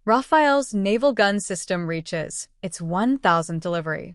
Rafael's naval gun system reaches its 1,000th delivery.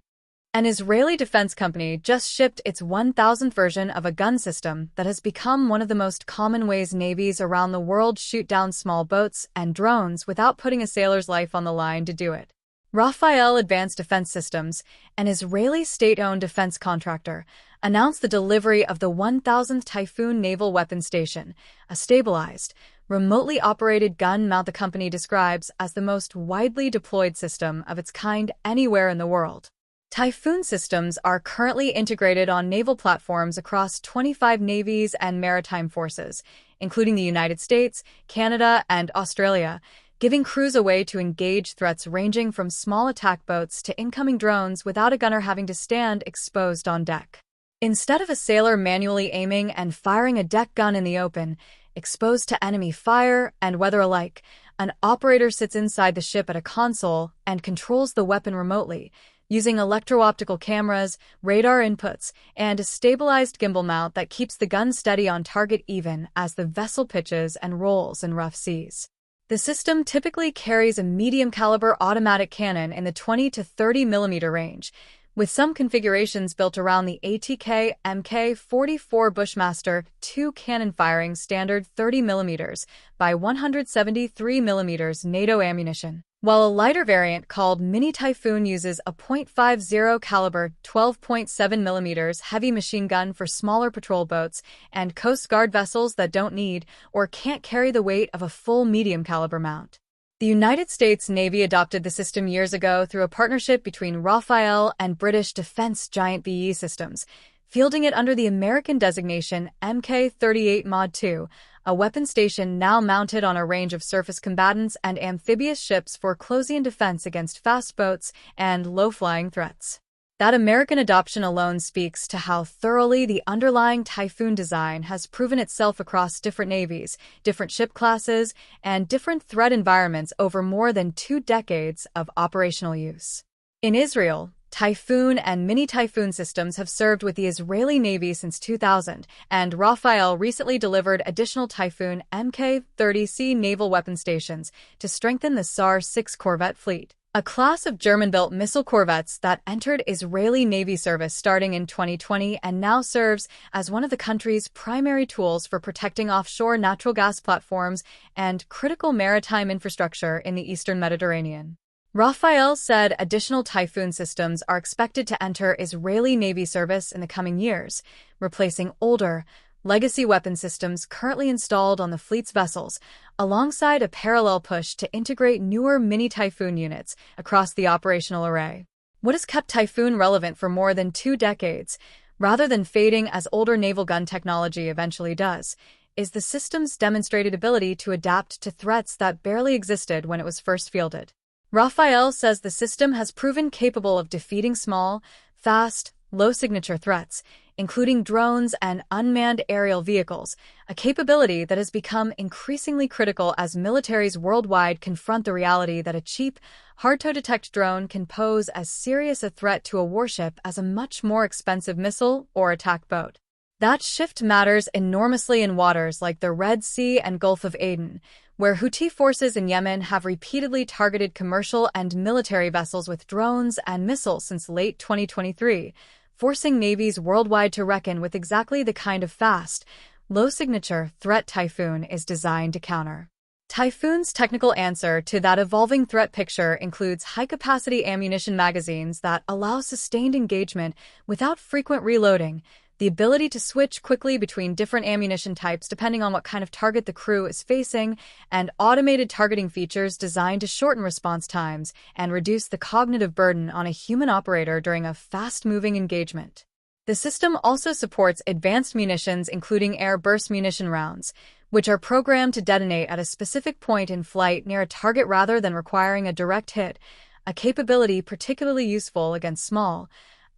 An Israeli defense company just shipped its 1,000th version of a gun system that has become one of the most common ways navies around the world shoot down small boats and drones without putting a sailor's life on the line to do it. Rafael Advanced Defense Systems, an Israeli state-owned defense contractor, announced the delivery of the 1,000th Typhoon naval weapon station, a stabilized, remotely operated gun mount the company describes as the most widely deployed system of its kind anywhere in the world. Typhoon systems are currently integrated on naval platforms across 25 navies and maritime forces, including the United States, Canada, and Australia, giving crews a way to engage threats ranging from small attack boats to incoming drones without a gunner having to stand exposed on deck. Instead of a sailor manually aiming and firing a deck gun in the open, exposed to enemy fire and weather alike, an operator sits inside the ship at a console and controls the weapon remotely, using electro-optical cameras, radar inputs, and a stabilized gimbal mount that keeps the gun steady on target even as the vessel pitches and rolls in rough seas. The system typically carries a medium-caliber automatic cannon in the 20 to 30 mm range, with some configurations built around the ATK Mk-30c Bushmaster 2 cannon firing standard 30 mm by 173 mm NATO ammunition, while a lighter variant called Mini Typhoon uses a .50 caliber 12.7 mm heavy machine gun for smaller patrol boats and Coast Guard vessels that don't need or can't carry the weight of a full medium caliber mount. The United States Navy adopted the system years ago through a partnership between Rafael and British defense giant BAE Systems, fielding it under the American designation Mk-38 Mod 2, a weapon station now mounted on a range of surface combatants and amphibious ships for close-in defense against fast boats and low-flying threats. That American adoption alone speaks to how thoroughly the underlying Typhoon design has proven itself across different navies, different ship classes, and different threat environments over more than 2 decades of operational use. In Israel, Typhoon and Mini Typhoon systems have served with the Israeli Navy since 2000, and Rafael recently delivered additional Typhoon Mk-30c naval weapon stations to strengthen the SAR-6 corvette fleet, a class of German-built missile corvettes that entered Israeli Navy service starting in 2020 and now serves as one of the country's primary tools for protecting offshore natural gas platforms and critical maritime infrastructure in the eastern Mediterranean. Rafael said additional Typhoon systems are expected to enter Israeli Navy service in the coming years, replacing older, legacy weapon systems currently installed on the fleet's vessels, alongside a parallel push to integrate newer Mini Typhoon units across the operational array. What has kept Typhoon relevant for more than 2 decades, rather than fading as older naval gun technology eventually does, is the system's demonstrated ability to adapt to threats that barely existed when it was first fielded. Rafael says the system has proven capable of defeating small, fast, low-signature threats, including drones and unmanned aerial vehicles, a capability that has become increasingly critical as militaries worldwide confront the reality that a cheap, hard-to-detect drone can pose as serious a threat to a warship as a much more expensive missile or attack boat. That shift matters enormously in waters like the Red Sea and Gulf of Aden, where Houthi forces in Yemen have repeatedly targeted commercial and military vessels with drones and missiles since late 2023, forcing navies worldwide to reckon with exactly the kind of fast, low-signature threat Typhoon is designed to counter. Typhoon's technical answer to that evolving threat picture includes high-capacity ammunition magazines that allow sustained engagement without frequent reloading, the ability to switch quickly between different ammunition types depending on what kind of target the crew is facing, and automated targeting features designed to shorten response times and reduce the cognitive burden on a human operator during a fast-moving engagement. The system also supports advanced munitions including air burst munition rounds, which are programmed to detonate at a specific point in flight near a target rather than requiring a direct hit, a capability particularly useful against small,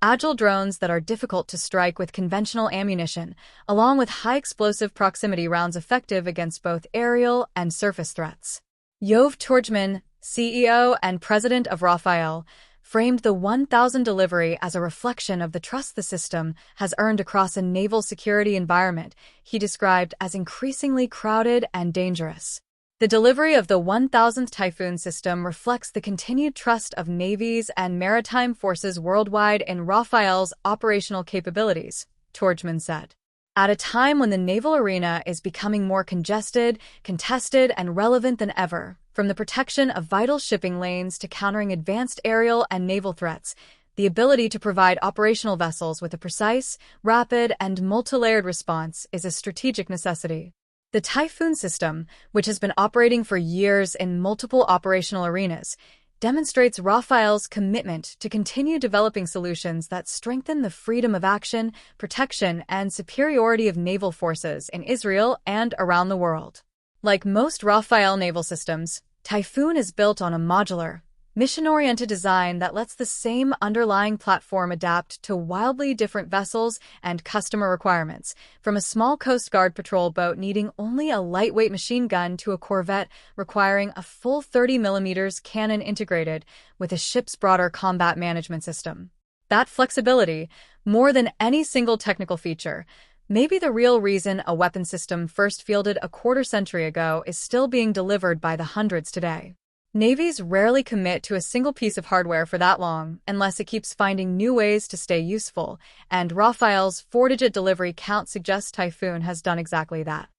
agile drones that are difficult to strike with conventional ammunition, along with high-explosive proximity rounds effective against both aerial and surface threats. Yoav Torjman, CEO and president of Rafael, framed the 1,000 delivery as a reflection of the trust the system has earned across a naval security environment he described as increasingly crowded and dangerous. The delivery of the 1000th Typhoon system reflects the continued trust of navies and maritime forces worldwide in Rafael's operational capabilities, Torgman said. At a time when the naval arena is becoming more congested, contested, and relevant than ever, from the protection of vital shipping lanes to countering advanced aerial and naval threats, the ability to provide operational vessels with a precise, rapid, and multi-layered response is a strategic necessity. The Typhoon system, which has been operating for years in multiple operational arenas, demonstrates Rafael's commitment to continue developing solutions that strengthen the freedom of action, protection, and superiority of naval forces in Israel and around the world. Like most Rafael naval systems, Typhoon is built on a modular, mission-oriented design that lets the same underlying platform adapt to wildly different vessels and customer requirements, from a small Coast Guard patrol boat needing only a lightweight machine gun to a corvette requiring a full 30mm cannon integrated with a ship's broader combat management system. That flexibility, more than any single technical feature, may be the real reason a weapon system first fielded a quarter-century ago is still being delivered by the hundreds today. Navies rarely commit to a single piece of hardware for that long unless it keeps finding new ways to stay useful, and Rafael's 4-digit delivery count suggests Typhoon has done exactly that.